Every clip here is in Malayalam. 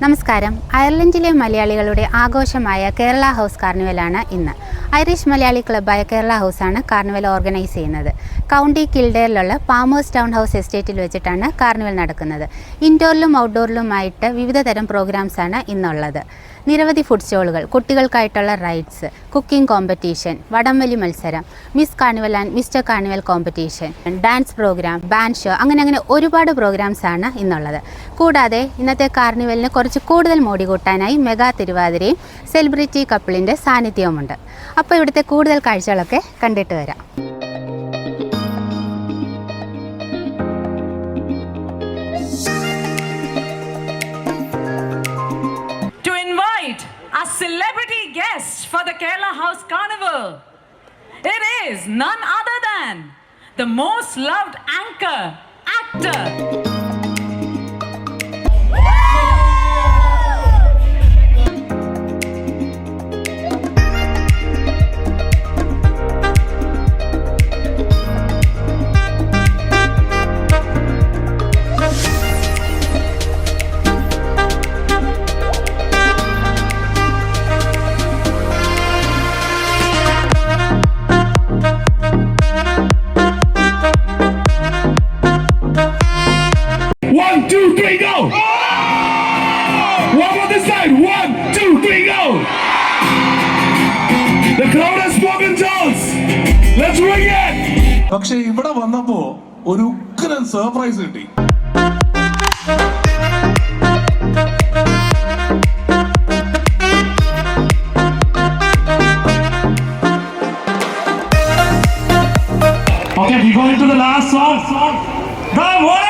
നമസ്കാരം. അയർലൻഡിലെ മലയാളികളുടെ ആഘോഷമായ കേരള ഹൗസ് കാർണിവലാണ് ഇന്ന്. ഐറിഷ് മലയാളി ക്ലബ്ബായ കേരള ഹൗസാണ് കാർണിവൽ ഓർഗനൈസ് ചെയ്യുന്നത്. കൗണ്ടി കിൽഡെയറിലുള്ള പാമേഴ്സ് ടൗൺ ഹൗസ് എസ്റ്റേറ്റിൽ വെച്ചിട്ടാണ് കാർണിവൽ നടക്കുന്നത്. ഇൻഡോറിലും ഔട്ട്ഡോറിലുമായിട്ട് വിവിധ തരം പ്രോഗ്രാംസാണ് ഇന്നുള്ളത്. നിരവധി ഫുഡ് സ്റ്റോളുകൾ, കുട്ടികൾക്കായിട്ടുള്ള റൈഡ്സ്, കുക്കിംഗ് കോമ്പറ്റീഷൻ, വടംവലി മത്സരം, miss carnival and mister carnival competition, dance programme, band show, അങ്ങനെ ഒരുപാട് പ്രോഗ്രാംസാണ് ഇന്നുള്ളത്. കൂടാതെ ഇന്നത്തെ കാർണിവലിന് കുറച്ച് കൂടുതൽ മോടി കൂട്ടാനായി മെഗാ തിരുവാതിരയും സെലിബ്രിറ്റി കപ്പിളിൻ്റെ സാന്നിധ്യവുമുണ്ട്. അപ്പോൾ ഇവിടുത്തെ കൂടുതൽ കാഴ്ചകളൊക്കെ കണ്ടിട്ട് വരാം. A celebrity guest for the Kerala House Carnival. It is none other than the most loved anchor, actor. പക്ഷെ ഇവിടെ വന്നപ്പോ ഒരു ഉഗ്രൻ സർപ്രൈസ് കിട്ടി. Okay, we go into the last song. Come on!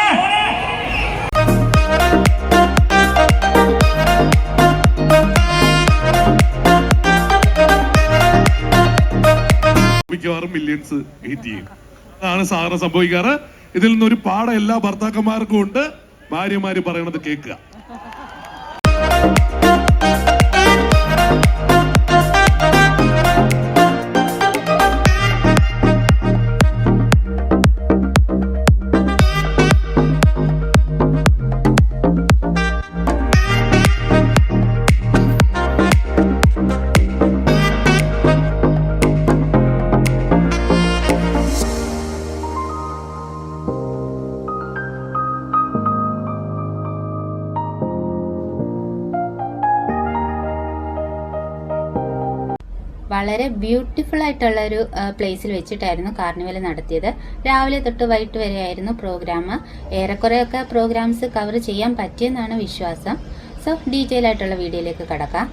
Millions hit ചെയ്യും. അതാണ് സാധാരണ സംഭവിക്കാറ്. ഇതിൽ നിന്നൊരു പാഠം എല്ലാ ഭർത്താക്കന്മാർക്കും ഉണ്ട്. ഭാര്യമാര് പറയണത് കേൾക്കുക. വളരെ ബ്യൂട്ടിഫുൾ ആയിട്ടുള്ളൊരു പ്ലേസിൽ വെച്ചിട്ടായിരുന്നു കാർണിവൽ നടത്തിയത്. രാവിലെ തൊട്ട് വൈകിട്ട് വരെ ആയിരുന്നു പ്രോഗ്രാം. ഏറെക്കുറെയൊക്കെ പ്രോഗ്രാംസ് കവർ ചെയ്യാൻ പറ്റിയെന്നാണ് വിശ്വാസം. സോ ഡീറ്റെയിൽ ആയിട്ടുള്ള വീഡിയോയിലേക്ക് കടക്കാം.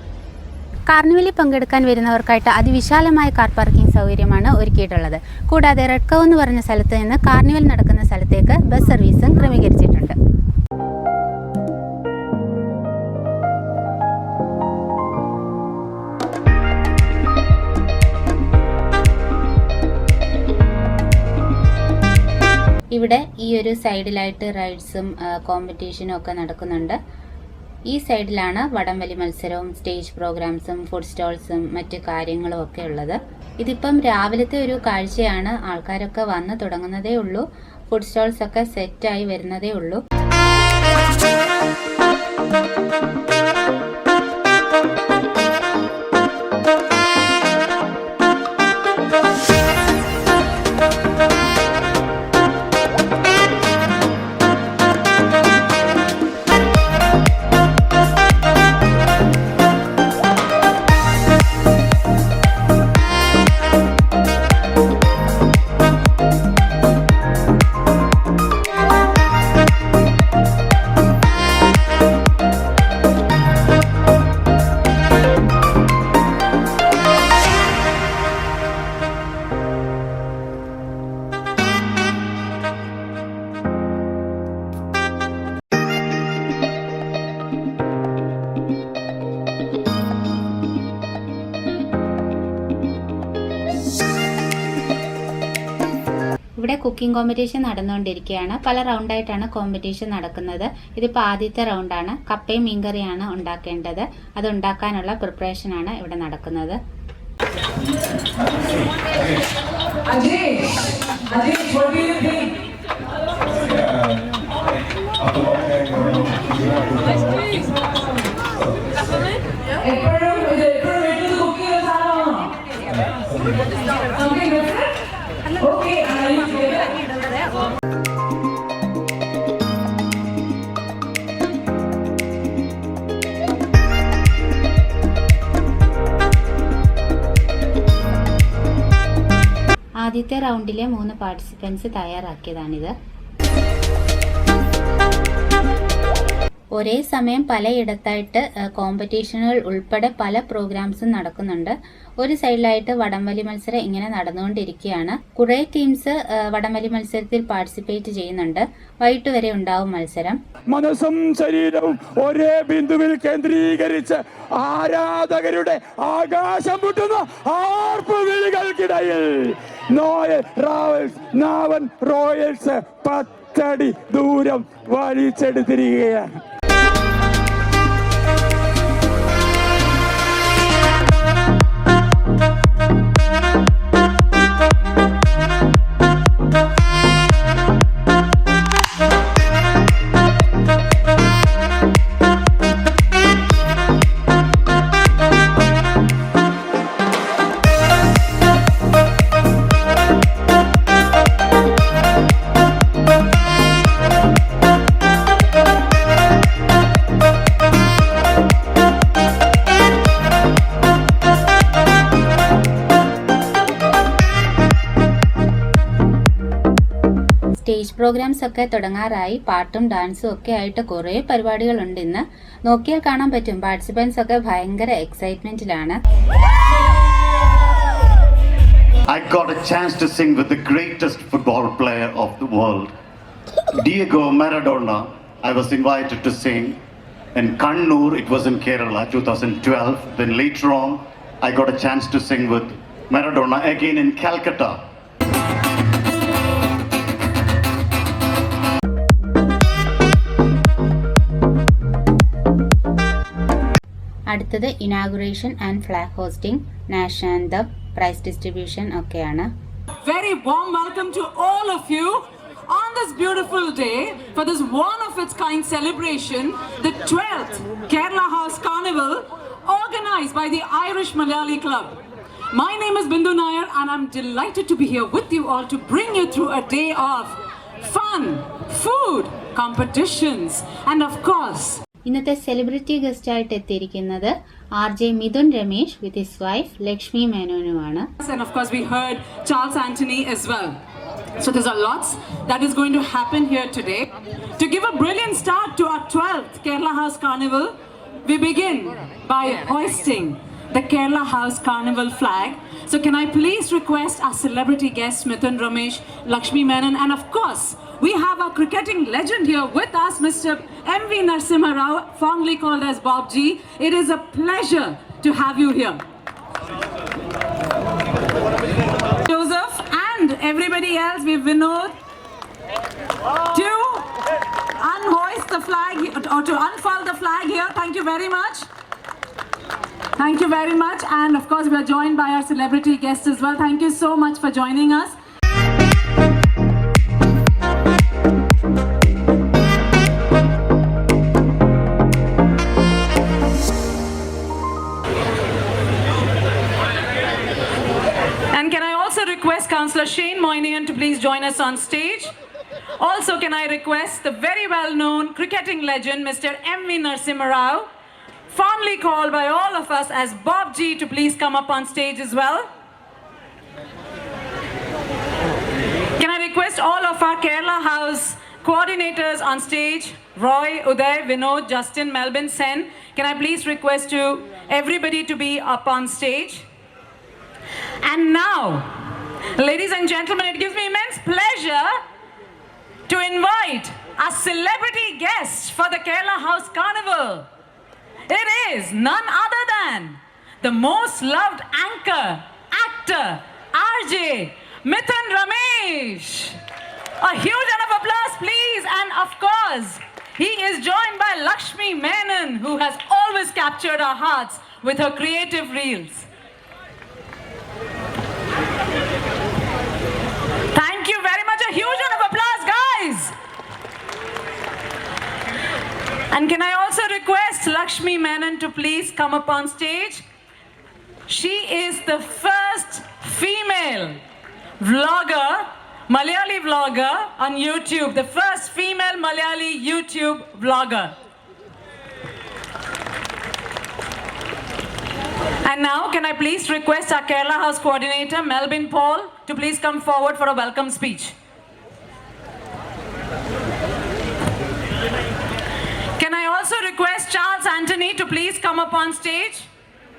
കാർണിവലിൽ പങ്കെടുക്കാൻ വരുന്നവർക്കായിട്ട് അതിവിശാലമായ കാർ പാർക്കിംഗ് സൗകര്യമാണ് ഒരുക്കിയിട്ടുള്ളത്. കൂടാതെ റെഡ് കൗ എന്ന് പറഞ്ഞ സ്ഥലത്ത് നിന്ന് കാർണിവൽ നടക്കുന്ന സ്ഥലത്തേക്ക് ബസ് സർവീസും ക്രമീകരിച്ചിട്ടുണ്ട്. ഇവിടെ ഈ ഒരു സൈഡിലായിട്ട് റൈഡ്സും കോമ്പറ്റീഷനും ഒക്കെ നടക്കുന്നുണ്ട്. ഈ സൈഡിലാണ് വടംവലി മത്സരവും സ്റ്റേജ് പ്രോഗ്രാംസും ഫുഡ് സ്റ്റോൾസും മറ്റു കാര്യങ്ങളും ഒക്കെ ഉള്ളത്. ഇതിപ്പം രാവിലത്തെ ഒരു കാഴ്ചയാണ്. ആൾക്കാരൊക്കെ വന്ന് തുടങ്ങുന്നതേ ഉള്ളൂ. ഫുഡ് സ്റ്റോൾസ് ഒക്കെ സെറ്റായി വരുന്നതേ ഉള്ളൂ. ഇവിടെ കുക്കിംഗ് കോമ്പറ്റീഷൻ നടന്നുകൊണ്ടിരിക്കുകയാണ്. പല റൗണ്ടായിട്ടാണ് കോമ്പറ്റീഷൻ നടക്കുന്നത്. ഇതിപ്പോൾ ആദ്യത്തെ റൗണ്ടാണ്. കപ്പയും മീൻകറിയാണ് ഉണ്ടാക്കേണ്ടത്. അത് ഉണ്ടാക്കാനുള്ള പ്രിപ്പറേഷനാണ് ഇവിടെ നടക്കുന്നത്. ആദ്യത്തെ റൗണ്ടിലെ 3 പാർട്ടിസിപ്പൻസ് തയ്യാറാക്കിയതാണിത്. ഒരേ സമയം പലയിടത്തായിട്ട് കോമ്പറ്റീഷനുകൾ ഉൾപ്പെടെ പല പ്രോഗ്രാംസും നടക്കുന്നുണ്ട്. ഒരു സൈഡിലായിട്ട് വടംവലി മത്സരം ഇങ്ങനെ നടന്നുകൊണ്ടിരിക്കുകയാണ്. കുറേ ടീംസ് വടംവലി മത്സരത്തിൽ പാർട്ടിസിപ്പേറ്റ് ചെയ്യുന്നുണ്ട്. വൈകിട്ട് വരെ ഉണ്ടാവും മത്സരം. മനസ്സും ശരീരവും ഒരേ ബിന്ദുവിൽ കേന്ദ്രീകരിച്ച് ആരാധകരുടെ ആകാശം മുട്ടുന്ന ആർപ്പുവിളികൾക്കിടയിൽ നാവൻ റോയൽസ് 10 അടി ദൂരം വലിച്ചെടുത്തിരിക്കുകയാണ്. സ്റ്റേജ് പ്രോഗ്രാംസ് ഒക്കെ തുടങ്ങാറായി. പാട്ടും ഡാൻസും ഒക്കെ ആയിട്ട് കുറേ പരിപാടികളുണ്ട് ഇന്ന്. നോക്കിയാൽ കാണാൻ പറ്റും പാർട്ടിസിപ്പൻസ് ഒക്കെ ഭയങ്കര എക്സൈറ്റ്മെന്റിലാണ്. I got a chance to sing with the greatest football player of the world, Diego Maradona. I was invited to sing in Kannur. It was in Kerala, 2012. Then later on, I got a chance to sing with Maradona again in Calcutta. അടുത്തത് inauguration and flag hosting, national anthem, price distribution ഒക്കെയാണ്. Very warm welcome to all of you on this beautiful day for this one of its kind celebration, the 12th Kerala House Carnival, organized by the Irish Malayali Club. My name is Bindu Nair and I'm delighted to be here with you all to bring you through a day of fun, food, competitions and of course ഇന്നത്തെ സെലിബ്രിറ്റി ഗസ്റ്റ് ആയിട്ട് എത്തിയിരിക്കുന്നത് RJ Mithun Ramesh with his wife Lakshmi മേനോനുമാണ്. And of course we heard Charles Anthony as well. So there's a lots that is going to happen here today. To give a brilliant start to our 12th Kerala House Carnival, we begin by hoisting the Kerala House Carnival flag. So can I please request our celebrity guests Mithun Ramesh, Lakshmi Menon, and of course we have our cricketing legend here with us, Mr. M.V. Narasimha Rao, fondly called as Bob G. It is a pleasure to have you here. Joseph and everybody else, we Vinod, to unhoist the flag or to unfurl the flag here. Thank you very much. Thank you very much. And of course, we are joined by our celebrity guests as well. Thank you so much for joining us. And can I also request Councillor Shane Moynihan to please join us on stage. Also, can I request the very well-known cricketing legend, Mr. M.V. Narasimha Rao, fondly called by all of us as Bob G, to please come up on stage as well. Can I request all of our Kerala House coordinators on stage, Roy, Uday, Vinod, Justin, Melvin, Sen. Can I please request to everybody to be up on stage. And now, ladies and gentlemen, it gives me immense pleasure to invite our celebrity guest for the Kerala House Carnival. It is none other than the most loved anchor, actor, RJ Mithun Ramesh. A huge round of applause, please. And of course, he is joined by Lakshmi Menon, who has always captured our hearts with her creative reels. Thank you very much. A huge round of applause, guys. And can I also request Lakshmi Menon to please come up on stage? She is the first female vlogger, Malayali vlogger on YouTube, the first female Malayali YouTube vlogger. And now, can I please request our Kerala House coordinator, Melvin Paul, to please come forward for a welcome speech. Can I also request Charles Anthony to please come up on stage?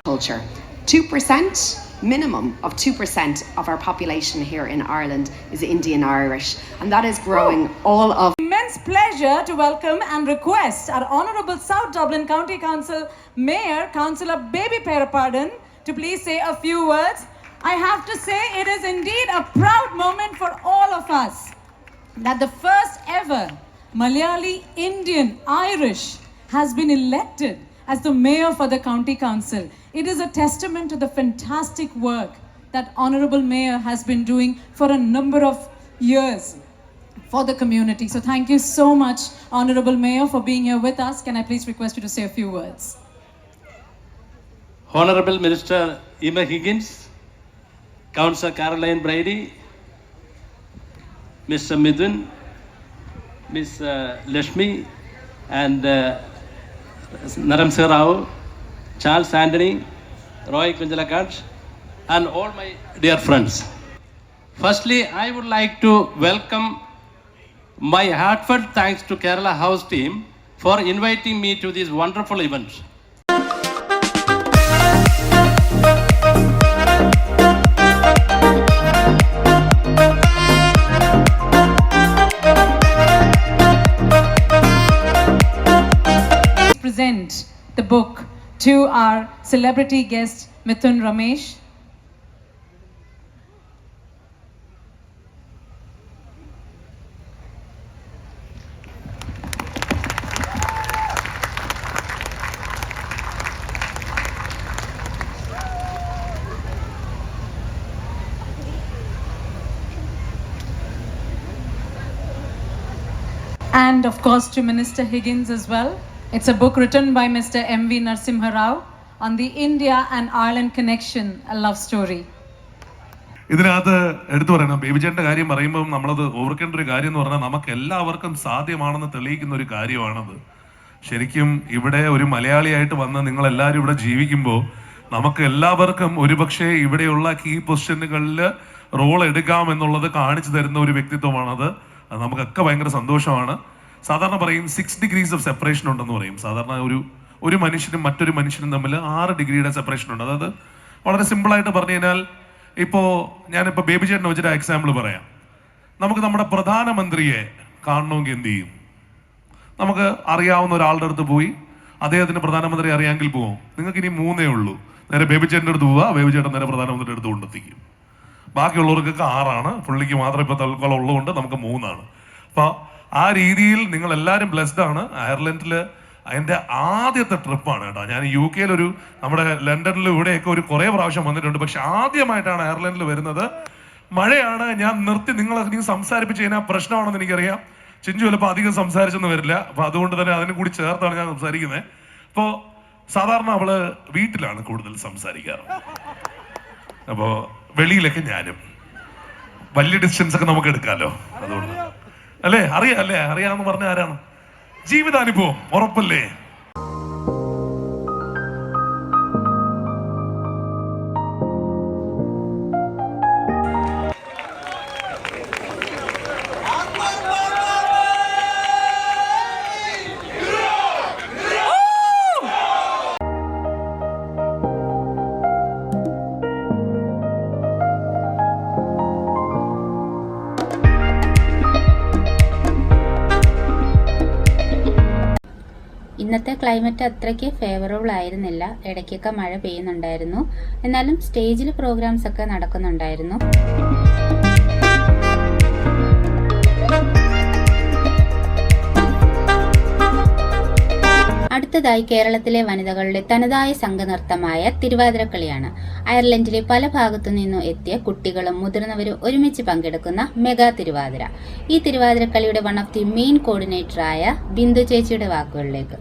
Culture. 2%, minimum of 2% of our population here in Ireland is Indian Irish, and that is growing all of. Immense pleasure to welcome and request our Honourable South Dublin County Council Mayor, Councillor Baby Perapadan, to please say a few words. I have to say it is indeed a proud moment for all of us that the first ever Malayali Indian Irish has been elected as the mayor for the county council. It is a testament to the fantastic work that Honourable Mayor has been doing for a number of years for the community. So thank you so much, Honourable Mayor, for being here with us. Can I please request you to say a few words? Honourable Minister Emma Higgins, Councillor Caroline Brady, Mr. Midun, Ms. Lashmi, and Naramsir Rao, Charles Anthony, Roy Kunjalakant, and all my dear friends. Firstly, I would like to welcome my heartfelt thanks to Kerala House team for inviting me to this wonderful event. Present the book to our celebrity guest Mithun Ramesh. And of course to Minister Higgins as well. It's a book written by Mr. M.V. Narasimha Rao on the India and Ireland connection, a love story. ഇതിനകത്ത് എടുത്തു പറയണം, ബേബിചേട്ടൻ്റെ കാര്യം പറയുമ്പോൾ നമ്മളത് ഓർക്കേണ്ട ഒരു കാര്യം എന്ന് പറഞ്ഞാൽ നമുക്ക് എല്ലാവർക്കും സാധ്യമാണെന്ന് തെളിയിക്കുന്ന ഒരു കാര്യമാണത്. ശരിക്കും ഇവിടെ ഒരു മലയാളിയായിട്ട് വന്ന് നിങ്ങളെല്ലാവരും ഇവിടെ ജീവിക്കുമ്പോൾ നമുക്ക് എല്ലാവർക്കും ഒരുപക്ഷെ ഇവിടെയുള്ള കീ പൊസിഷനുകളിൽ റോൾ എടുക്കാം എന്നുള്ളത് കാണിച്ചു തരുന്ന ഒരു വ്യക്തിത്വമാണത്. അത് നമുക്കൊക്കെ ഭയങ്കര സന്തോഷമാണ്. സാധാരണ പറയും 6 degrees ഓഫ് സെപ്പറേഷൻ ഉണ്ടെന്ന് പറയും. സാധാരണ ഒരു മനുഷ്യനും മറ്റൊരു മനുഷ്യനും തമ്മിൽ 6 ഡിഗ്രിയുടെ സെപ്പറേഷൻ ഉണ്ട്. അതായത് വളരെ സിമ്പിളായിട്ട് പറഞ്ഞു കഴിഞ്ഞാൽ, ഇപ്പോൾ ഞാനിപ്പോൾ ബേബി ചേട്ടനെ വെച്ചിട്ട് എക്സാമ്പിൾ പറയാം. നമുക്ക് നമ്മുടെ പ്രധാനമന്ത്രിയെ കാണണമെങ്കിൽ എന്ത് ചെയ്യും? നമുക്ക് അറിയാവുന്ന ഒരാളുടെ അടുത്ത് പോയി അദ്ദേഹത്തിന് പ്രധാനമന്ത്രി അറിയാമെങ്കിൽ പോവും. നിങ്ങൾക്ക് ഇനി 3 ഉള്ളൂ. നേരെ ബേബി ചേട്ടൻ്റെ അടുത്ത് പോവുക, ബേബി ചേട്ടൻ നേരെ പ്രധാനമന്ത്രിയുടെ അടുത്ത് കൊണ്ടെത്തിക്കും. ബാക്കിയുള്ളവർക്കൊക്കെ 6 പുള്ളിക്ക് മാത്രം ഇപ്പോൾ തൽക്കാലം ഉള്ളതുകൊണ്ട് നമുക്ക് 3. അപ്പോൾ ആ രീതിയിൽ നിങ്ങളെല്ലാവരും ബ്ലെസ്ഡ് ആണ്. അയർലൻഡിൽ അതിൻ്റെ ആദ്യത്തെ ട്രിപ്പാണ് കേട്ടോ. ഞാൻ UK നമ്മുടെ ലണ്ടനിൽ ഇവിടെയൊക്കെ കുറേ പ്രാവശ്യം വന്നിട്ടുണ്ട്. പക്ഷെ ആദ്യമായിട്ടാണ് അയർലൻഡിൽ വരുന്നത്. മഴയാണ്. ഞാൻ നിർത്തി നിങ്ങളെ സംസാരിപ്പിച്ച് കഴിഞ്ഞാൽ പ്രശ്നമാണെന്ന് എനിക്കറിയാം. ചിഞ്ചു ചിലപ്പോൾ അധികം സംസാരിച്ചൊന്നും വരില്ല. അപ്പോൾ അതുകൊണ്ട് തന്നെ അതിനും കൂടി ചേർത്താണ് ഞാൻ സംസാരിക്കുന്നത്. അപ്പോൾ സാധാരണ അവള് വീട്ടിലാണ് കൂടുതൽ സംസാരിക്കാറ്. അപ്പോൾ വെളിയിലൊക്കെ ഞാനും വലിയ ഡിസ്റ്റൻസ് ഒക്കെ നമുക്ക് എടുക്കാമല്ലോ. അതുകൊണ്ട് അല്ലേ അറിയാമെന്ന് പറഞ്ഞ ആരാണ്? ജീവിതാനുഭവം ഉറപ്പല്ലേ? ഇന്നത്തെ ക്ലൈമറ്റ് അത്രയ്ക്ക് ഫേവറബിൾ ആയിരുന്നില്ല. ഇടയ്ക്കൊക്കെ മഴ പെയ്യുന്നുണ്ടായിരുന്നു. എന്നാലും സ്റ്റേജിൽ പ്രോഗ്രാംസ് ഒക്കെ നടക്കുന്നുണ്ടായിരുന്നു. അടുത്തതായി കേരളത്തിലെ വനിതകളുടെ തനതായ സംഘനൃത്തമായ തിരുവാതിരക്കളിയാണ്. അയർലൻഡിലെ പല ഭാഗത്തു നിന്നും എത്തിയ കുട്ടികളും മുതിർന്നവരും ഒരുമിച്ച് പങ്കെടുക്കുന്ന മെഗാ തിരുവാതിര. ഈ തിരുവാതിരക്കളിയുടെ വൺ ഓഫ് ദി മെയിൻ കോർഡിനേറ്ററായ ബിന്ദു ചേച്ചിയുടെ വാക്കുകളിലേക്ക്.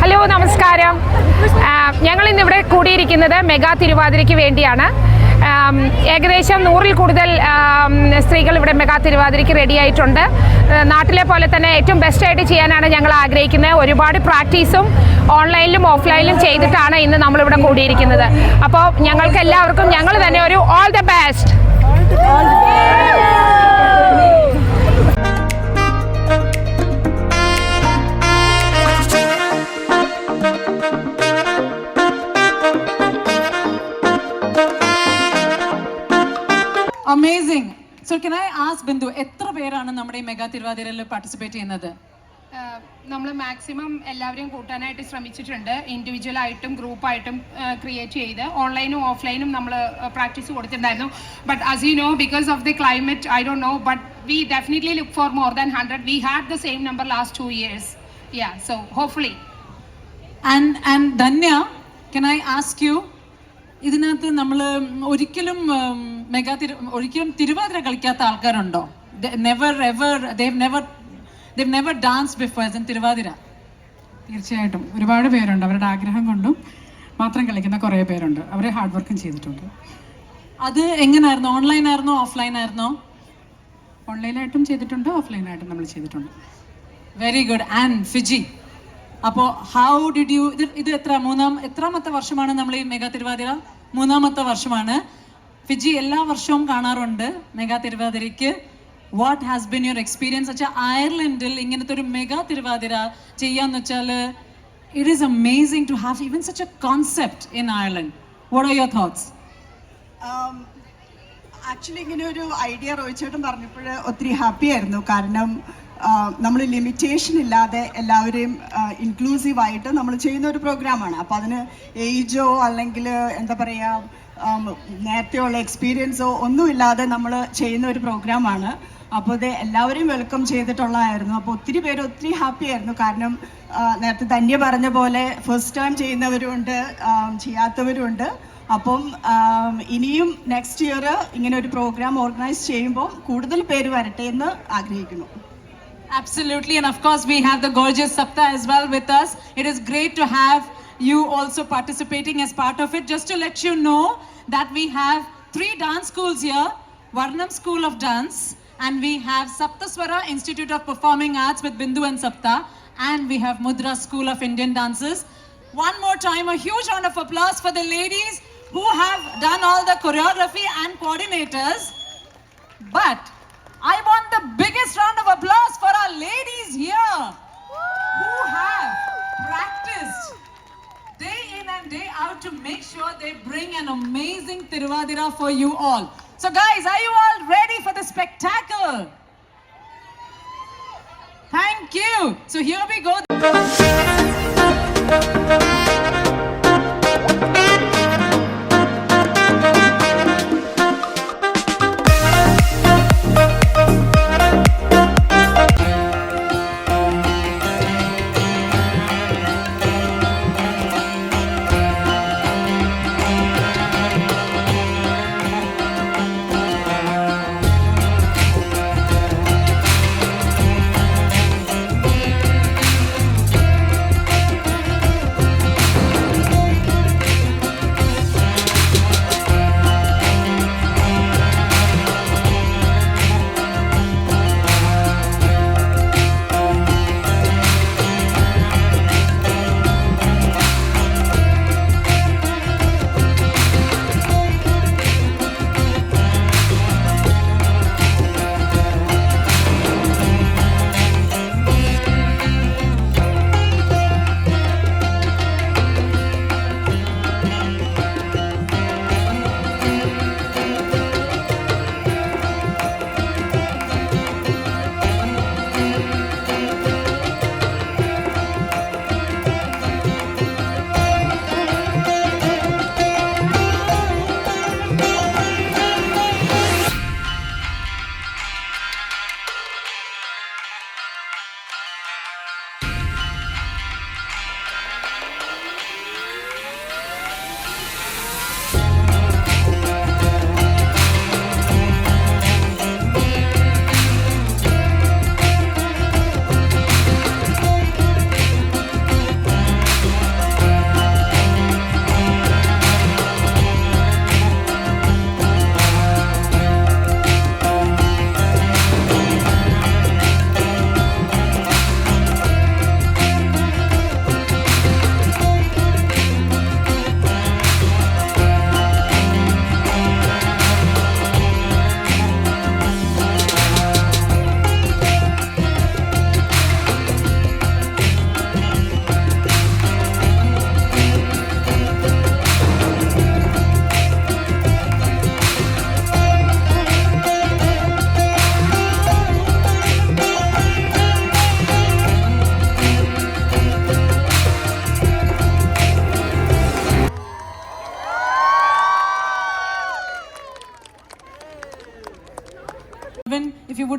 ഹലോ നമസ്കാരം. ഞങ്ങൾ ഇന്നിവിടെ കൂടിയിരിക്കുന്നത് മെഗാ തിരുവാതിരയ്ക്ക് വേണ്ടിയാണ്. ഏകദേശം 100-ൽ കൂടുതൽ സ്ത്രീകൾ ഇവിടെ മെഗാ തിരുവാതിരയ്ക്ക് റെഡി ആയിട്ടുണ്ട്. നാട്ടിലെ പോലെ തന്നെ ഏറ്റവും ബെസ്റ്റായിട്ട് ചെയ്യാനാണ് ഞങ്ങൾ ആഗ്രഹിക്കുന്നത്. ഒരുപാട് പ്രാക്ടീസും ഓൺലൈനിലും ഓഫ്ലൈനിലും ചെയ്തിട്ടാണ് ഇന്ന് നമ്മളിവിടെ കൂടിയിരിക്കുന്നത്. അപ്പോൾ ഞങ്ങൾക്ക് എല്ലാവർക്കും ഞങ്ങൾ തന്നെ ഒരു all the best. Amazing. So can I ask Bindu, എത്ര പേരാണ് നമ്മുടെ ഈ മെഗാ തിരുവാതിരയിൽ പാർട്ടിസിപ്പേറ്റ് ചെയ്യുന്നത്? നമ്മൾ മാക്സിമം എല്ലാവരെയും കൂട്ടാനായിട്ട് ശ്രമിച്ചിട്ടുണ്ട്. ഇൻഡിവിജ്വലായിട്ടും ഗ്രൂപ്പായിട്ടും ക്രിയേറ്റ് ചെയ്ത് ഓൺലൈനും ഓഫ്ലൈനും നമ്മൾ പ്രാക്ടീസ് കൊടുത്തിട്ടുണ്ടായിരുന്നു. But as you know, because of the climate, I don't know, but we definitely look for more than 100. We had the same number last 2 years. Yeah, so hopefully. And Danya, can I ask you, ഇതിനകത്ത് നമ്മൾ ഒരിക്കലും തിരുവാതിര കളിക്കാത്ത ആൾക്കാരുണ്ടോ? They've never danced before in Thiruvathira. തീർച്ചയായിട്ടും ഒരുപാട് പേരുണ്ട്. അവരുടെ ആഗ്രഹം കൊണ്ടും മാത്രം കളിക്കുന്ന കുറേ പേരുണ്ട്. അവർ ഹാർഡ് വർക്കും ചെയ്തിട്ടുണ്ട്. അത് എങ്ങനെയായിരുന്നു? ഓൺലൈൻ ആയിരുന്നോ ഓഫ്ലൈൻ ആയിരുന്നോ? ഓൺലൈനായിട്ടും ചെയ്തിട്ടുണ്ട്, ഓഫ്ലൈനായിട്ടും നമ്മൾ ചെയ്തിട്ടുണ്ട്. Very good. ആൻഡ് ഫിജി, അപ്പോൾ ഹൗ ഡിഡ് യു, ഇത് എത്രാമത്തെ വർഷമാണ് നമ്മൾ ഈ മെഗാ തിരുവാതിര? 3ാമത്തെ വർഷമാണ്. ഫിജി എല്ലാ വർഷവും കാണാറുണ്ട് മെഗാ തിരുവാതിരയ്ക്ക്. What has been your experience? വെച്ചാൽ അയർലൻഡിൽ ഇങ്ങനത്തെ ഒരു മെഗാ തിരുവാതിര ചെയ്യാന്ന് വെച്ചാൽ it is amazing to have even such a concept in Ireland. What are your thoughts? Actually ഇങ്ങനെ ഒരു ഐഡിയ റോയിച്ചേട്ടൻ പറഞ്ഞപ്പോൾ ഒത്തിരി ഹാപ്പി ആയിരുന്നു. കാരണം നമ്മൾ ലിമിറ്റേഷൻ ഇല്ലാതെ എല്ലാവരെയും ഇൻക്ലൂസീവായിട്ട് നമ്മൾ ചെയ്യുന്ന ഒരു പ്രോഗ്രാമാണ്. അപ്പോൾ അതിന് ഏജോ അല്ലെങ്കിൽ എന്താ പറയുക നേരത്തെയുള്ള എക്സ്പീരിയൻസോ ഒന്നുമില്ലാതെ നമ്മൾ ചെയ്യുന്ന ഒരു പ്രോഗ്രാമാണ്. അപ്പോൾ ഇത് എല്ലാവരെയും വെൽക്കം ചെയ്തിട്ടുള്ളതായിരുന്നു. അപ്പോൾ ഒത്തിരി പേര് ഒത്തിരി ഹാപ്പി ആയിരുന്നു. കാരണം നേരത്തെ ധന്യ പറഞ്ഞ പോലെ ഫസ്റ്റ് ടൈം ചെയ്യുന്നവരുമുണ്ട്, ചെയ്യാത്തവരുമുണ്ട്. അപ്പം ഇനിയും നെക്സ്റ്റ് ഇയർ ഇങ്ങനെ ഒരു പ്രോഗ്രാം ഓർഗനൈസ് ചെയ്യുമ്പോൾ കൂടുതൽ പേര് വരട്ടെ എന്ന് ആഗ്രഹിക്കുന്നു. Absolutely, and of course we have the gorgeous Sapta as well with us. It is great to have you also participating as part of it. Just to let you know that we have 3 dance schools here. Varnam School of Dance, and we have Saptaswara Institute of Performing Arts with Bindu and Sapta, and we have Mudra School of Indian Dances. One more time, a huge round of applause for the ladies who have done all the choreography and coordinators. But I want the biggest round of applause for our ladies here who have practiced day in and day out to make sure they bring an amazing Tiruvadira for you all. So guys, are you all ready for the spectacle? Thank you. So here we go.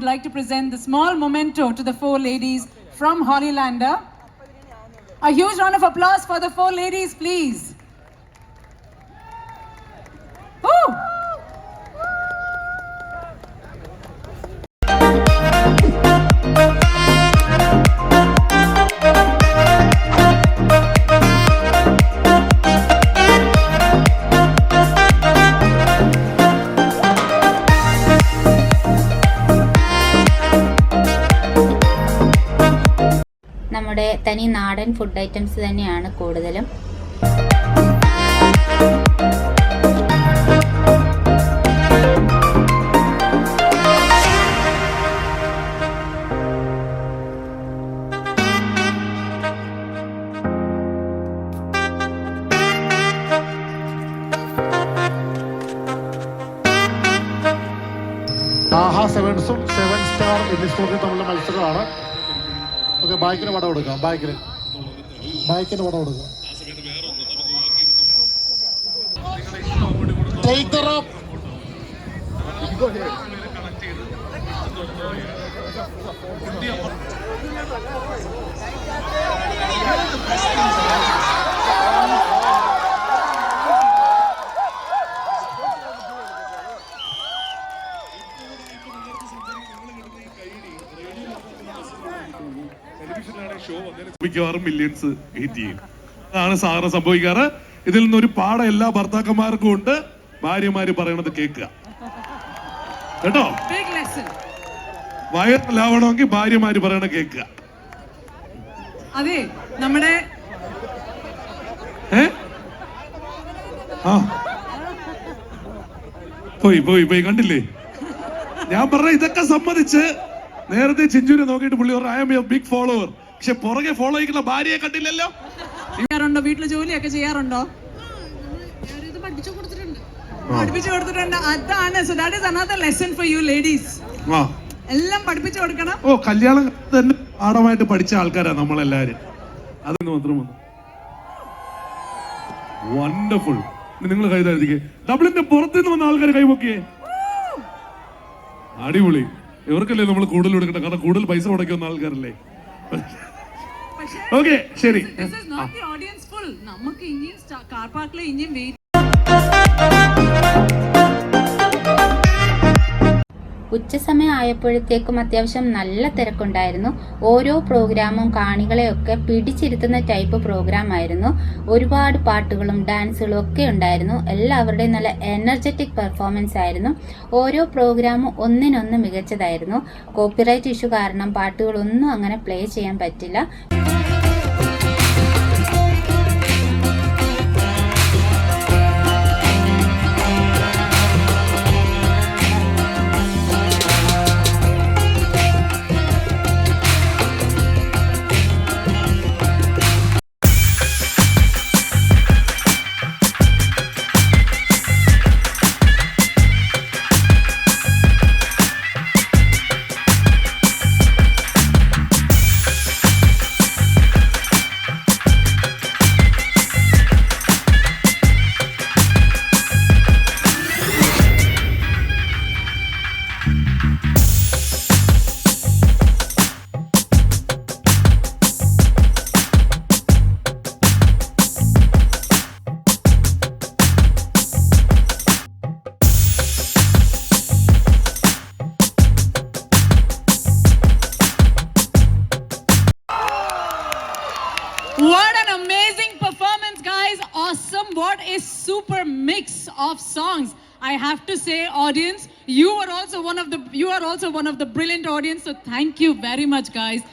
would like to present the small memento to the 4 ladies from Holylander. A huge round of applause for the 4 ladies, please. Woo! നമ്മുടെ തനി നാടൻ ഫുഡ് ഐറ്റംസ് തന്നെയാണ് കൂടുതലും. ആഹാ സെവൻസും 7 സ്റ്റാർ എന്നീ സ്കൂളിൽ തമ്മിലുള്ള മത്സരമാണ്. ഓക്കെ, ബൈക്കിന് പടം കൊടുക്കാം. ബൈക്കിന് പടം കൊടുക്കാം. Take the rope. മിക്കവാറും മില്യൺസ് ഹിറ്റ് ചെയ്യും. അതാണ് സാധാരണ സംഭവിക്കാറ്. ഇതിൽ നിന്നൊരു പാഠം എല്ലാ ഭർത്താക്കന്മാർക്കും ഉണ്ട്. ഭാര്യമാര് പറയണത് കേൾക്കുക കേട്ടോ. വയറിലാവണമെങ്കിൽ ഭാര്യമാര് പറയണ കേൾക്കുക. അതെ, നമ്മുടെ പോയി കണ്ടില്ലേ? ഞാൻ പറഞ്ഞ ഇതൊക്കെ സമ്മതിച്ച് നേരത്തെ ചിഞ്ചുനെ നോക്കിയിട്ട് പുള്ളി പറഞ്ഞു I am your big follower. പക്ഷെ പുറകെ ഫോളോ ചെയ്യുന്ന ഭാര്യയെ കണ്ടില്ലല്ലോ. വീട്ടില് ജോലിയൊക്കെ ചെയ്യാറുണ്ടോ? പഠിപ്പിച്ചു കൊടുത്തിട്ടുണ്ട്. അതാണ് so that is another lesson for you ladies. എല്ലാം പഠിപ്പിച്ചു കൊടുക്കണം. ഓ, കല്യാണം തന്നെ പാഠമായിട്ട് പഠിച്ച ആൾക്കാരാ നമ്മളെല്ലാരും. അതിന് മാത്രം വന്നു. വണ്ടർഫുൾ. നിങ്ങൾ കൈ താഴ്ത്തിക്കേ. ഡബിളിന്റെ പുറത്തുനിന്ന് വന്ന ആൾക്കാർ കൈപൊക്കിയേ. അടിപൊളി. ഇവർക്കല്ലേ നമ്മൾ കൂടുതൽ കൊടുക്കട്ടെ, കാരണം കൂടുതൽ പൈസ മുടക്കി വന്ന ആൾക്കാരല്ലേ. ഓക്കെ, ശരി. നമുക്ക് ഇനിയും കാർ പാർക്കിൽ ഇനിയും വെയിറ്റ്. ഉച്ചസമയം ആയപ്പോഴത്തേക്കും അത്യാവശ്യം നല്ല തിരക്കുണ്ടായിരുന്നു. ഓരോ പ്രോഗ്രാമും കാണികളെയൊക്കെ പിടിച്ചിരുത്തുന്ന ടൈപ്പ് പ്രോഗ്രാം ആയിരുന്നു. ഒരുപാട് പാട്ടുകളും ഡാൻസുകളും ഒക്കെ ഉണ്ടായിരുന്നു. എല്ലാവരുടെയും നല്ല എനർജറ്റിക് പെർഫോമൻസ് ആയിരുന്നു. ഓരോ പ്രോഗ്രാമും ഒന്നിനൊന്ന് മികച്ചതായിരുന്നു. കോപ്പിറൈറ്റ് ഇഷ്യൂ കാരണം പാട്ടുകളൊന്നും അങ്ങനെ പ്ലേ ചെയ്യാൻ പറ്റില്ല. What an amazing performance, guys. Awesome. What a super mix of songs. I have to say, audience, you are also one of the brilliant audience, so thank you very much, guys.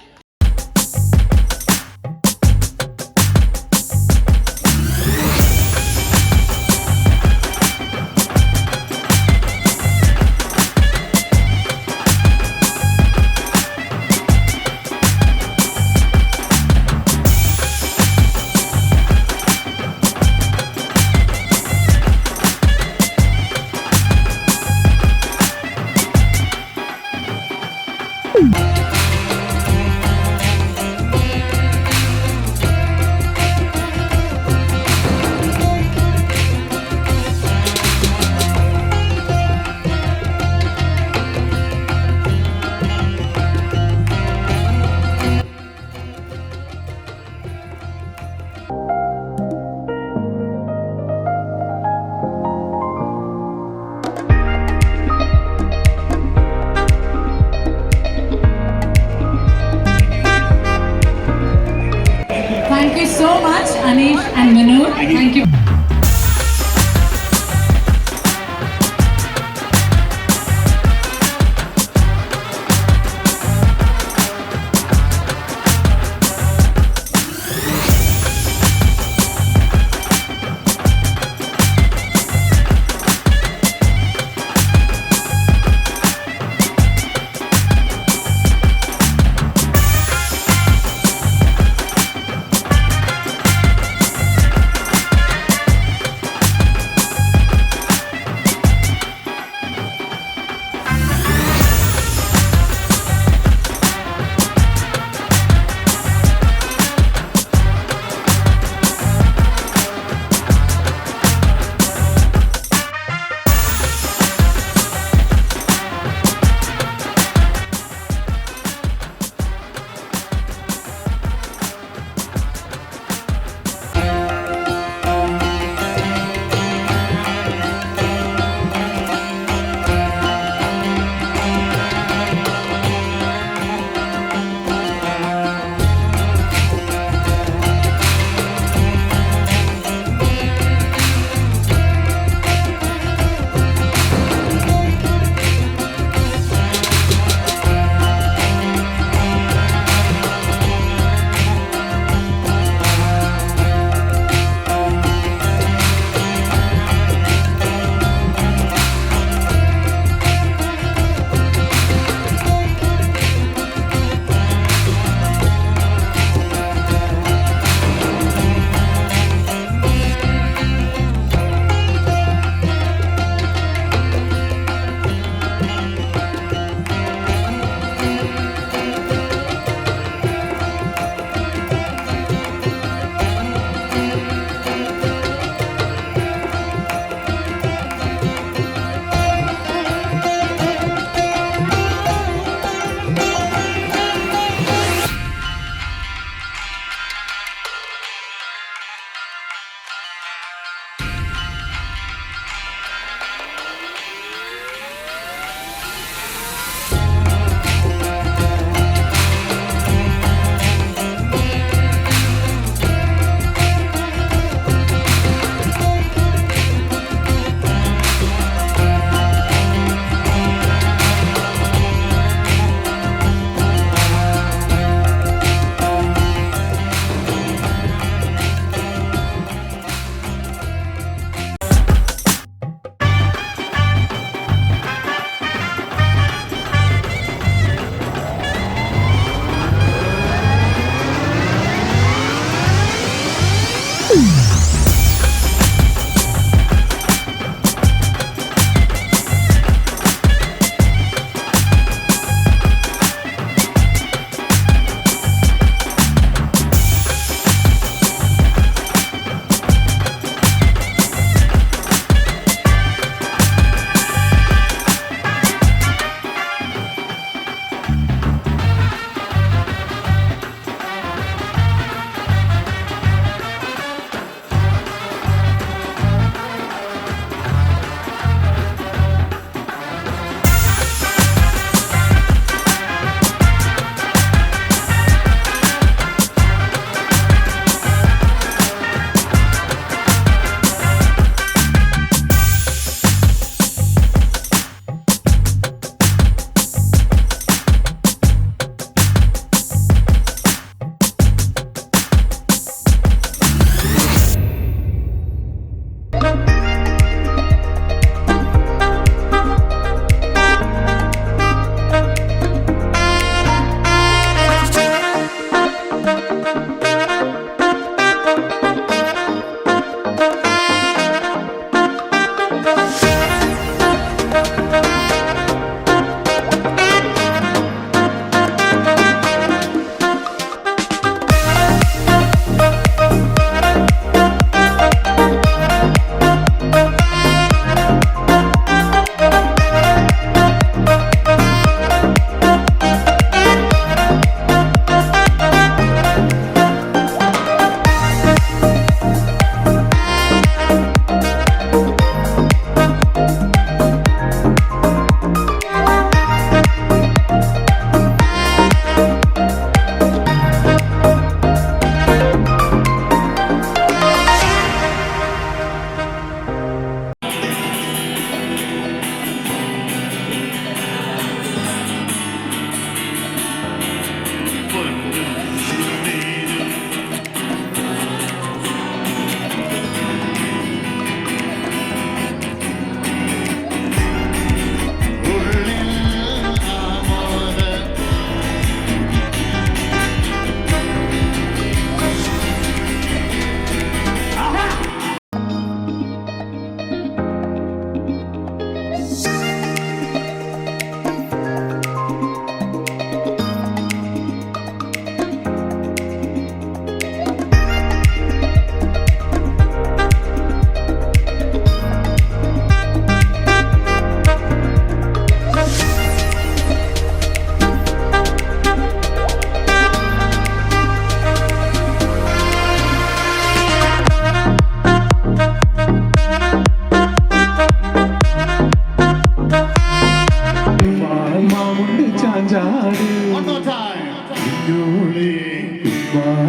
Thank you.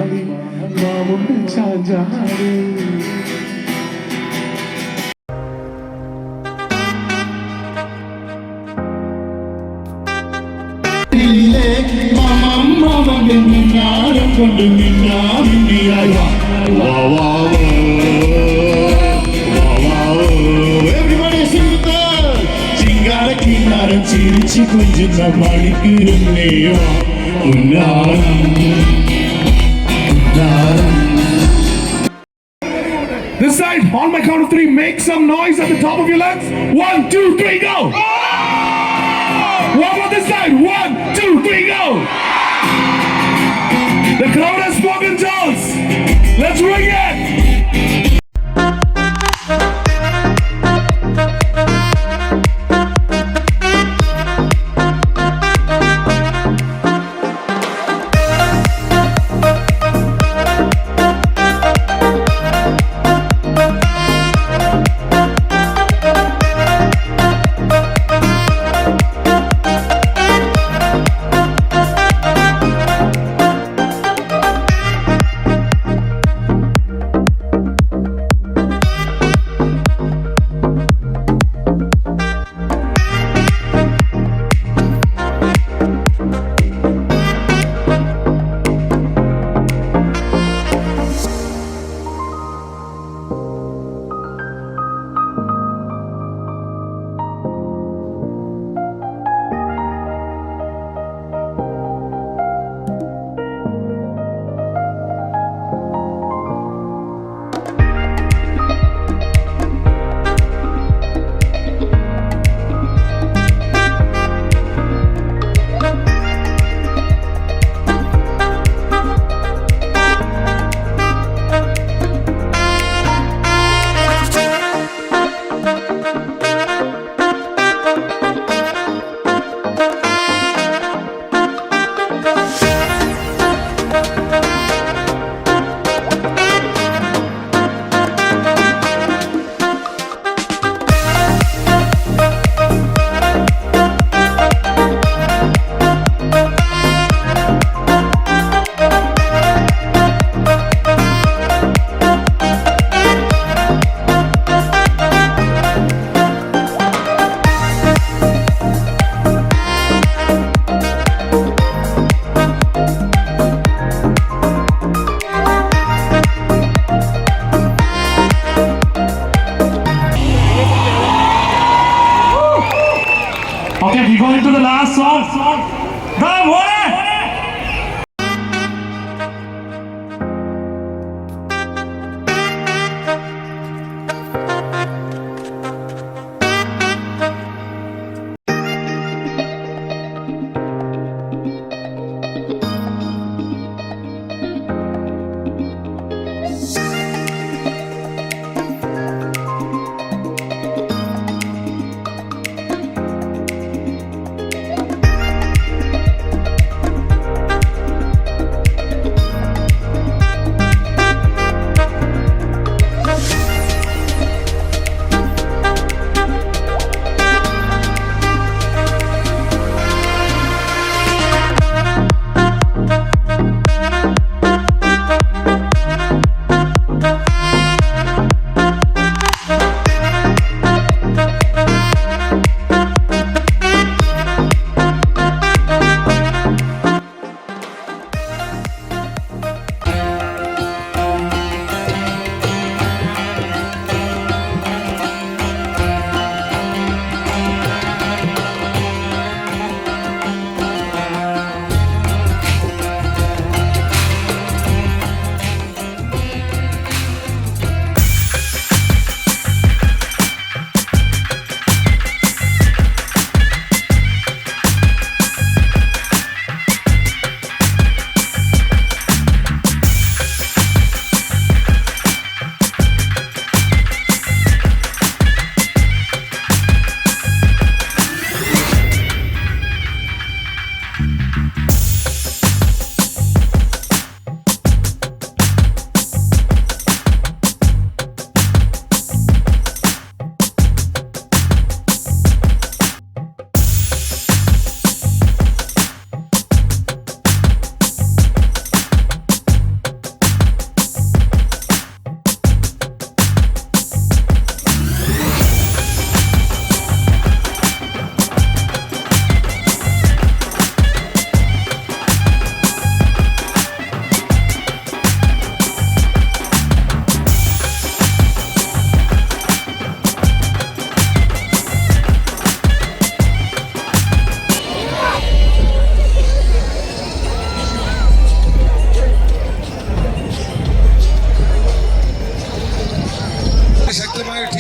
മാറി മാമുണ്ട് ചാഞ്ചാടി. കൊണ്ട് ചിങ്കാരക്കിന്നാരം ചിരിച്ചു കൊഞ്ചുന്ന മണിക്കൂരുന്നേയോ This side, on my count of 3, make some noise at the top of your lungs. 1, 2, 3, go! One more this side. 1, 2, 3, go! The crowd has spoken, Charles. Let's ring it!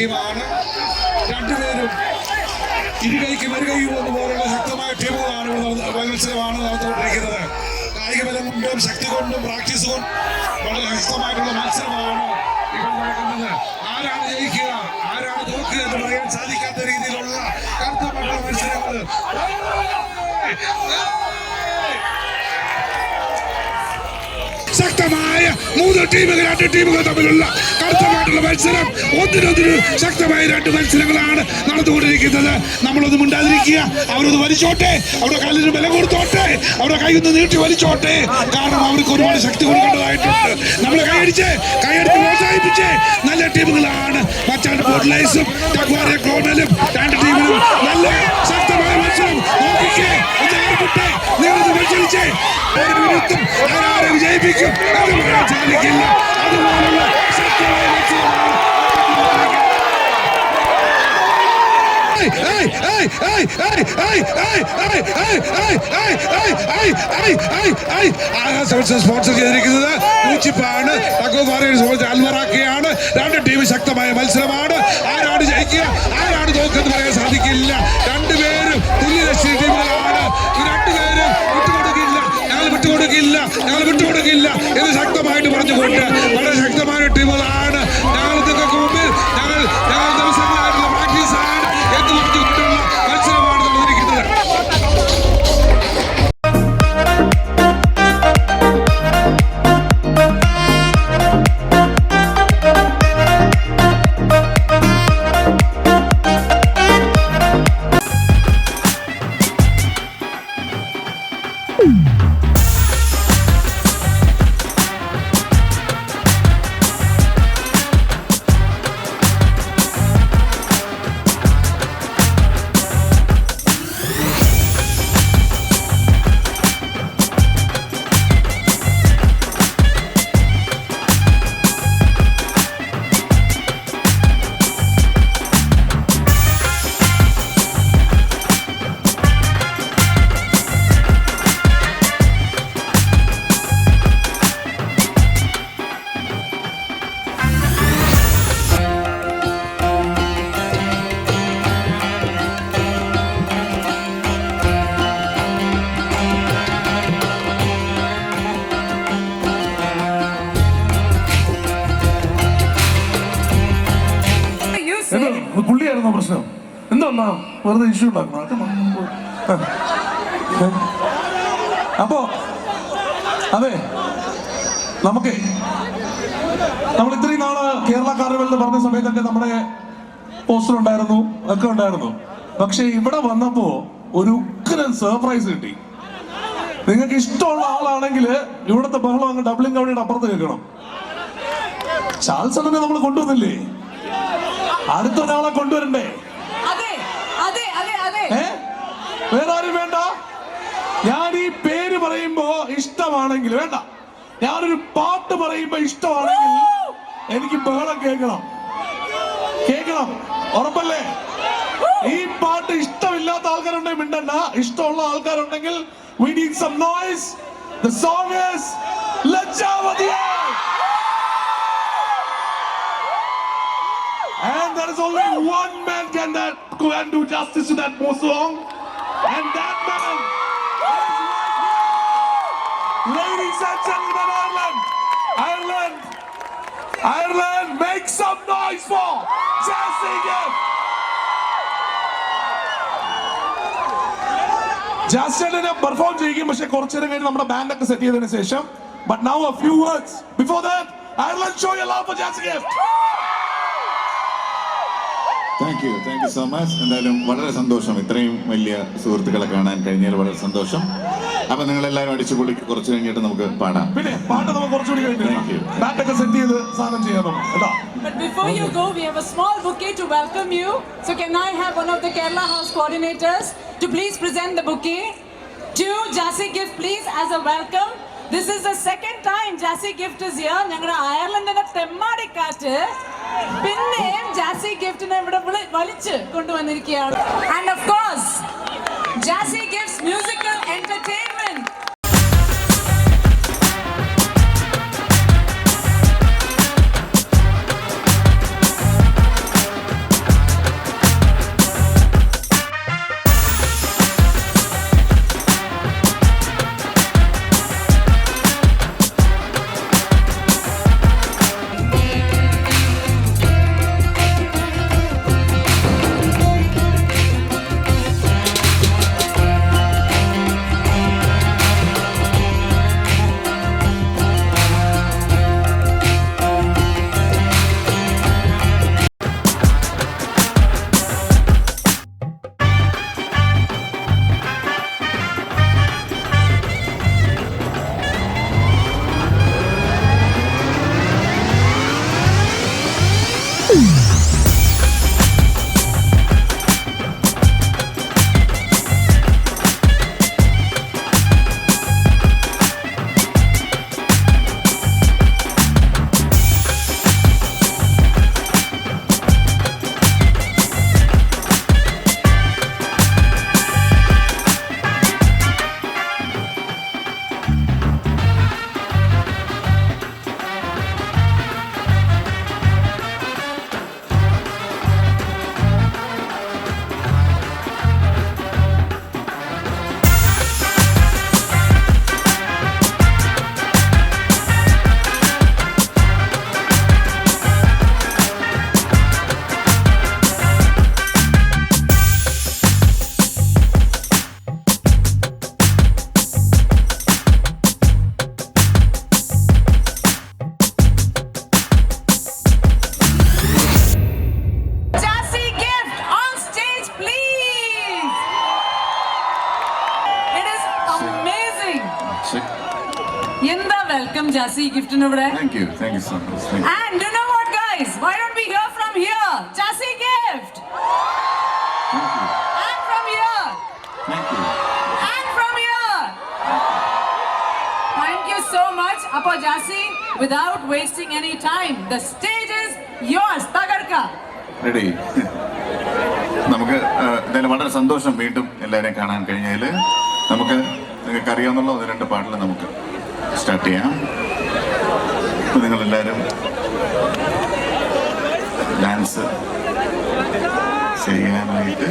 ടീമാണ്. രണ്ടുപേരും ഇരുകൈക്ക് വരുകയും പോലുള്ള ശക്തമായ ടീമുകളാണ് മത്സരമാണ് നടന്നുകൊണ്ടിരിക്കുന്നത്. കായിക ബലം കൊണ്ടും ശക്തി കൊണ്ടും പ്രാക്ടീസ് കൊണ്ടും വളരെ ശക്തമായിട്ടുള്ള മത്സരമാണ് ഇപ്പോൾ നടക്കുന്നത്. ആരാണ് ജയിക്കുക ആരാണ് തോക്കുക എന്ന് പറയാൻ സാധിക്കാത്ത രീതിയിലുള്ള കർത്തമായിട്ടുള്ള മത്സരങ്ങൾ. ശക്തമായ 3 ടീമുകൾ 2 ടീമുകൾ തമ്മിലുള്ള കടുത്തമായിട്ടുള്ള മത്സരം. ഒന്നിനൊന്നിന് ശക്തമായ 2 മത്സരങ്ങളാണ് നടന്നുകൊണ്ടിരിക്കുന്നത്. നമ്മളൊന്ന് മിണ്ടാതിരിക്കുക. അവരൊന്ന് വലിച്ചോട്ടെ, അവരുടെ കാലിന് ബലം കൊടുത്തോട്ടെ, അവരുടെ കൈയൊന്ന് നീട്ടി വലിച്ചോട്ടെ. കാരണം അവർക്ക് ഒരുപാട് ശക്തി കൊടുക്കേണ്ടതായിട്ടുണ്ട്. നമ്മളെ കൈയടിച്ച് പ്രോത്സാഹിപ്പിച്ച് നല്ല ടീമുകളാണ് മച്ചാണ്ട് ബോട്ട്ലൈസും ടക്വാറിയ ക്ലോമലും 2 ടീമിലും നല്ല ശക്തമായ മത്സരം. നോക്കിക്കേ, നിങ്ങളൊന്ന് മത്സരിച്ച് ഒരു മിനിറ്റും ആരാരെ വിജയിപ്പിക്കും അത് പറയാൻ സാധിക്കില്ല. അതുപോലുള്ള ശക്തമായ മത്സരമാണ്. സ്പോൺസർ ചെയ്തിരിക്കുന്നത് പൂച്ചിപ്പാണ്. അൽമറാക്കയാണ്. 2 ടീം ശക്തമായ മത്സരമാണ്. ആരാണ് ജയിക്കുക ആരാണ് തോക്കെന്ന് പറയാൻ സാധിക്കില്ല. 2 പേരും തുല്യദർശി ടീമുകളാണ്. ഈ 2 പേരും വിട്ടുകൊടുക്കില്ല എന്ന് ശക്തമായിട്ട് പറഞ്ഞുകൊണ്ട് വളരെ ശക്തമായ ടീമുകളാണ്. ഞങ്ങൾ നിങ്ങൾക്ക് മുമ്പിൽ ഞങ്ങൾ ദിവസങ്ങളായിട്ടുള്ള പ്രാക്ടീസാണ് എന്ന് പറഞ്ഞുകൊണ്ടുള്ള മത്സരമാണ് നടന്നിരിക്കുന്നത്. പുള്ളിയായിരുന്നോ പ്രശ്നം? എന്താ വെറുതെ ഇഷ്യൂ ഉണ്ടാക്കണം. അപ്പോ അതെ, നമ്മൾ ഇത്രയും നാള് കേരള കാർണിവൽ എന്ന് പറഞ്ഞ സമയത്തൊക്കെ നമ്മുടെ പോസ്റ്റർ ഉണ്ടായിരുന്നു ഒക്കെ ഉണ്ടായിരുന്നു. പക്ഷെ ഇവിടെ വന്നപ്പോ ഒരു ഉഗ്രൻ സർപ്രൈസ് കിട്ടി. നിങ്ങൾക്ക് ഇഷ്ടമുള്ള ആളാണെങ്കിൽ ഇവിടുത്തെ ബഹളം അങ്ങ് ഡബ്ലിംഗ് കവടിയുടെ അപ്പുറത്ത് കേൾക്കണം. ചാൾസണിനെ നമ്മൾ കൊണ്ടുവന്നില്ലേ, അടുത്തൊരാളെ കൊണ്ടുവരണ്ടേ? വേറെ ആരും വേണ്ട. ഞാൻ ഈ പേര് പറയുമ്പോ ഇഷ്ടമാണെങ്കിൽ വേണ്ട, ഞാനൊരു പാട്ട് പറയുമ്പോ ഇഷ്ടമാണെങ്കിൽ എനിക്ക് ബഹളം കേൾക്കണം. ഉറപ്പല്ലേ? ഈ പാട്ട് ഇഷ്ടമില്ലാത്ത ആൾക്കാരുണ്ടെങ്കിൽ മിണ്ടണ്ട, ഇഷ്ടമുള്ള ആൾക്കാരുണ്ടെങ്കിൽ we need some noise. The song is Lajjavadiya. And there is only one man can go and do justice to that song. And that man is right here. Ladies and gentlemen, Ireland, make some noise for Jassy Gift. ജാസ്റ്റിനെ പെർഫോം ചെയ്യും. പക്ഷെ കുറച്ചു നേരം കഴിഞ്ഞ് നമ്മുടെ ബാൻഡ് ഒക്കെ സെറ്റ് ചെയ്തതിനു ശേഷം. But now a few words before that. Ireland, show your love for Jassy Gift. Thank you so much. എന്തായാലും വളരെ സന്തോഷം, ഇത്രയും വലിയ സുഹൃത്തുക്കളെ കാണാൻ കഴിഞ്ഞാൽ വളരെ സന്തോഷം. അപ്പൊ നിങ്ങൾ എല്ലാവരും അടിച്ചു പൊളിക്ക് കുറച്ച് കഴിഞ്ഞിട്ട് നമുക്ക് പാടാം. പിന്നെ പാട്ട് നമുക്ക് കുറച്ചുകൂടി കഴിഞ്ഞു ബാൻഡൊക്കെ സെറ്റ് ചെയ്ത് സാധനം ചെയ്യണം. But before you go, we have a small bouquet to welcome you. So can I have one of the Kerala House coordinators to please present the bouquet to Jassy Gift, please, as a welcome. This is the second time Jassy Gift is here. ഞങ്ങളുടെ അയർലൻഡിന്റെ തെമ്മാടിക്കാറ്റ് പിന്നെയും Jassy Giftനെ ഇവിടെ വലിച്ച് കൊണ്ടുവന്നിരിക്കുകയാണ്. And of course, Jassy Gift's musical entertainment. വന്നിട്ടുണ്ട് ഇവിടെ. Thank you so much. Thank you. And you know what, guys? Why don't we hear from here? Jassi Gift. Thank you. And from here. Thank you. And from here. Thank you so much, Appa Jassi. Without wasting any time, the stage is yours. Tagarka. Ready. നമുക്ക് എന്തായാലും വളരെ സന്തോഷം വീണ്ടും എല്ലാവരെയും കാണാൻ കഴിഞ്ഞതിൽ. നമുക്ക് നിങ്ങൾക്ക് അറിയാവുന്ന 1-2 പാട്ടിൽ നമുക്ക് സ്റ്റാർട്ട് ചെയ്യാം. ഇപ്പം നിങ്ങളെല്ലാവരും ഡാൻസ് ചെയ്യാനായിട്ട്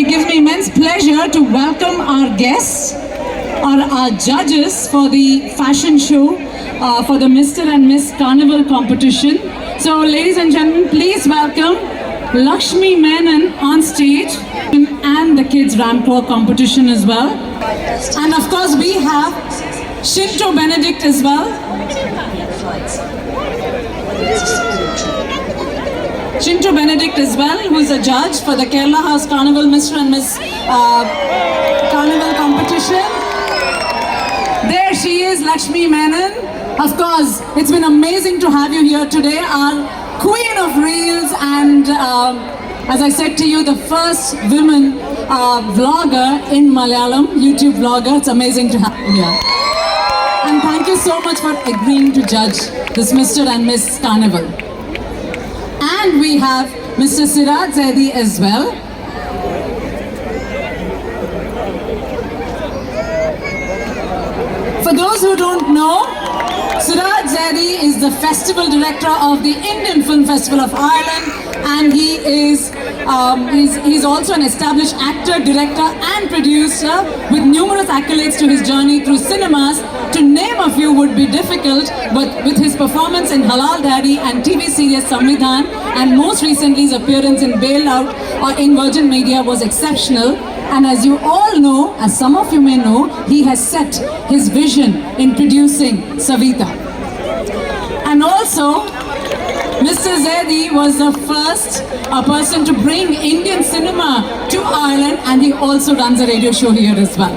It gives me immense pleasure to welcome our guests, our judges for the fashion show, for the Mr. and Miss Carnival competition. So, ladies and gentlemen, please welcome Lakshmi Menon on stage and the Kids Ramp Walk competition as well. And of course, we have Shinto Benedict as well. Shinto Benedict as well, who is a judge for the Kerala House Carnival Mr. and Miss Carnival competition. There she is, Lakshmi Menon. Of course, it's been amazing to have you here today, our queen of reels and, as I said to you, the first women vlogger in Malayalam, YouTube vlogger. It's amazing to have you here. And thank you so much for agreeing to judge this Mr. and Miss Carnival. And we have Mr. Siraj Zaidi as well. For those who don't know, Siraj Zaidi is the festival director of the Indian Film Festival of Ireland, and he is he's also an established actor, director and producer with numerous accolades to his journey through cinemas. To name a few would be difficult, but with his performance in Halal Daddy and TV series Samvidhan, and most recently his appearance in Bail Out or in Virgin Media was exceptional. And as you all know, as some of you may know, he has set his vision in producing Savita. And also, Mr. Zaidi was the first person to bring Indian cinema to Ireland, and he also runs a radio show here as well.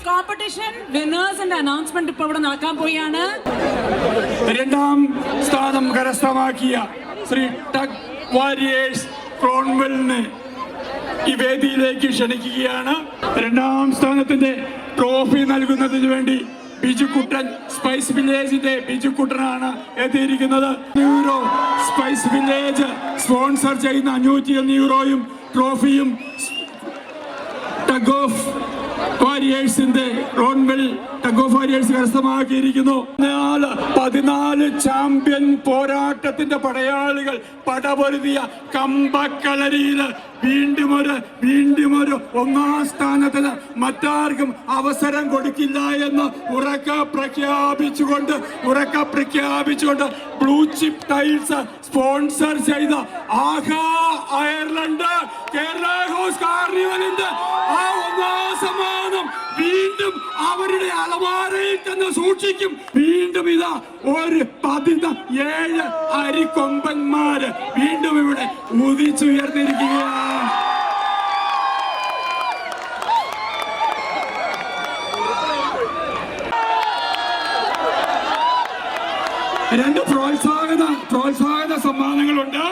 competition, winners and announcement ഇപ്പോൾ ഇവിടെ നടക്കാൻ പോയാണ്. രണ്ടാം സ്ഥാനം കരസ്ഥമാക്കിയ ശ്രീ ടഗ് വാരിയേഴ്സ് ക്രോൺവെല്ലിനെ ഈ വേദിയിലേക്ക് ക്ഷണിക്കുകയാണ്. രണ്ടാം സ്ഥാനത്തിന്റെ ട്രോഫി നൽകുന്നതിന് വേണ്ടി ബിജുക്കുട്ടൻ സ്പൈസ് വില്ലേജിന്റെ ബിജുക്കുട്ടനാണ് എത്തിയിരിക്കുന്നത്. €100 സ്പൈസ് വില്ലേജ് സ്പോൺസർ ചെയ്യുന്ന €501 ട്രോഫിയും ടഗ് ഓഫ് വാരിയേഴ്സിന്റെ റോൺവെൽ ടഗ് ഓഫ് വാരിയേഴ്സ് കരസ്ഥമാക്കിയിരിക്കുന്നു. 14 ചാമ്പ്യൻ പോരാട്ടത്തിന്റെ പടയാളികൾ പടപൊരുതിയ കമ്പക്കളരിയിൽ വീണ്ടും ഒരു ഒന്നാം സ്ഥാനത്തിന് മറ്റാർക്കും അവസരം കൊടുക്കില്ല എന്ന് ഉറക്കെ പ്രഖ്യാപിച്ചുകൊണ്ട് ബ്ലൂ ചിപ്പ് ടൈൽസ് സ്പോൺസർ ചെയ്ത ആഹാ അയർലൻഡ് കേരള ഹൗസ് കാർണിവലിന്റെ ആ ഒന്നാം സമ്മാനം വീണ്ടും അവരുടെ അലമാരയിൽ തന്നെ സൂക്ഷിക്കും. വീണ്ടും ഇതാ ഒരു 17 അരിക്കൊമ്പന്മാര് വീണ്ടും ഇവിടെ ഉദിച്ചുയർന്നിരിക്കുകയാണ്. രണ്ട് പ്രോത്സാഹന സമ്മാനങ്ങളുണ്ട്.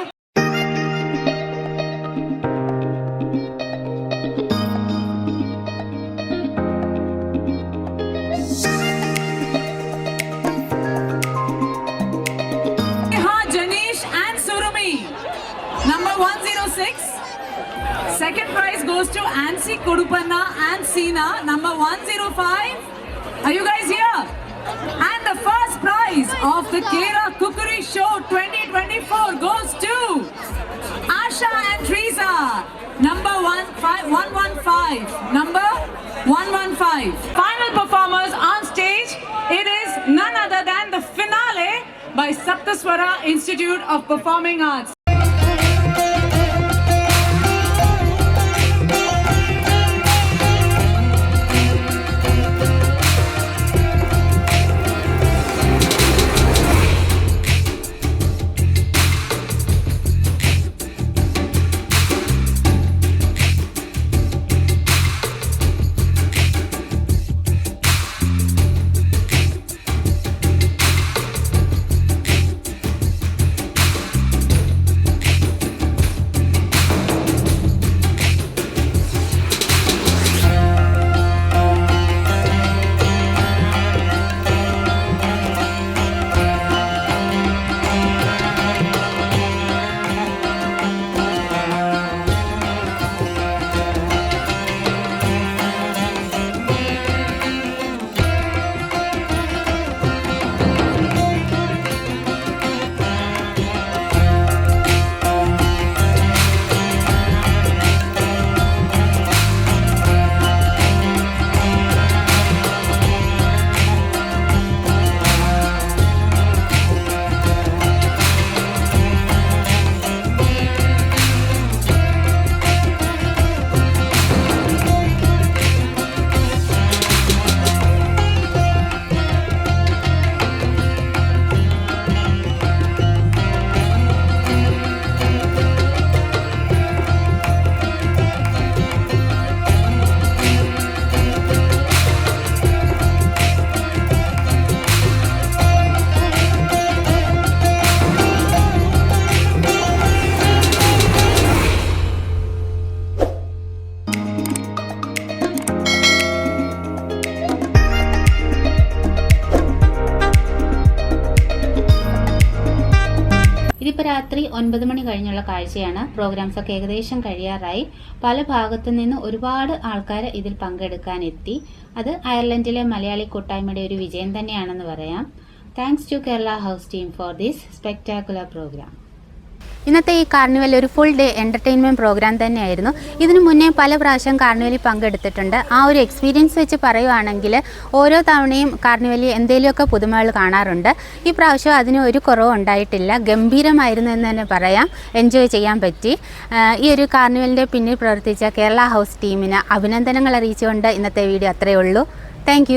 Number 106. Second prize goes to Ansi Kodupanna and Sina. Number 105. Are you guys here? And the first prize of the Kera Kukuri Show 2024 goes to Asha and Teresa. Number 115. Number 115. Final performers on stage. It is none other than the finale by Saptaswara Institute of Performing Arts. ഇതിപ്പോൾ രാത്രി 9 മണി കഴിഞ്ഞുള്ള കാഴ്ചയാണ്. പ്രോഗ്രാംസ് ഒക്കെ ഏകദേശം കഴിയാറായി. പല ഭാഗത്തു നിന്ന് ഒരുപാട് ആൾക്കാർ ഇതിൽ പങ്കെടുക്കാനെത്തി. അത് അയർലൻഡിലെ മലയാളി കൂട്ടായ്മയുടെ ഒരു വിജയം തന്നെയാണെന്ന് പറയാം. Thanks to Kerala house team for this spectacular programme. ഇന്നത്തെ ഈ കാർണിവൽ ഒരു ഫുൾ ഡേ എൻ്റർടൈൻമെൻറ്റ് പ്രോഗ്രാം തന്നെയായിരുന്നു. ഇതിനു മുന്നേ പല പ്രാവശ്യം കാർണിവലിൽ പങ്കെടുത്തിട്ടുണ്ട്. ആ ഒരു എക്സ്പീരിയൻസ് വെച്ച് പറയുവാണെങ്കിൽ ഓരോ തവണയും കാർണിവലിൽ എന്തെങ്കിലുമൊക്കെ പുതുമകൾ കാണാറുണ്ട്. ഈ പ്രാവശ്യം അതിന് ഒരു കുറവും ഉണ്ടായിട്ടില്ല. ഗംഭീരമായിരുന്നു എന്ന് തന്നെ പറയാം. എൻജോയ് ചെയ്യാൻ പറ്റി. ഈ ഒരു കാർണിവലിൻ്റെ പിന്നിൽ പ്രവർത്തിച്ച കേരള ഹൗസ് ടീമിന് അഭിനന്ദനങ്ങൾ അറിയിച്ചുകൊണ്ട് ഇന്നത്തെ വീഡിയോ അത്രയേ ഉള്ളൂ. താങ്ക്